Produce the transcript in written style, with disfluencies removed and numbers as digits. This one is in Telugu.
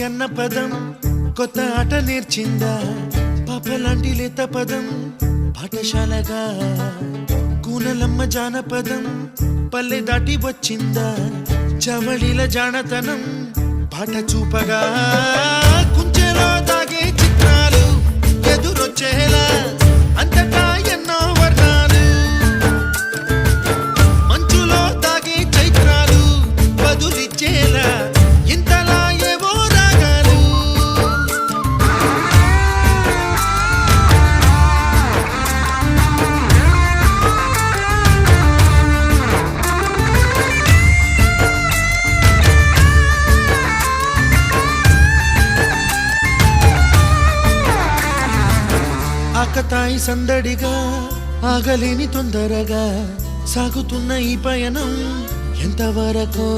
అన్న పదం కొత్త ఆట నేర్చిందా పాపలాంటి లేత పదం పాఠశాలగా కూనలమ్మ జానపదం పల్లె దాటి వచ్చిందా చవళిల జానతనం పాట చూపగా కుంచెలో దాగే చిత్రాలు ఎదురొచ్చేలా అంతటా ఎన్నో వర్ణాలు మంచులో దాగే చైత్రాలు బదులిచ్చేలా ఇంతలా ఏవో రాగాలు ఆకతాయి సందడిగా ఆగలేని తొందరగా సాగుతున్న ఈ పయనం ఎంతవరకో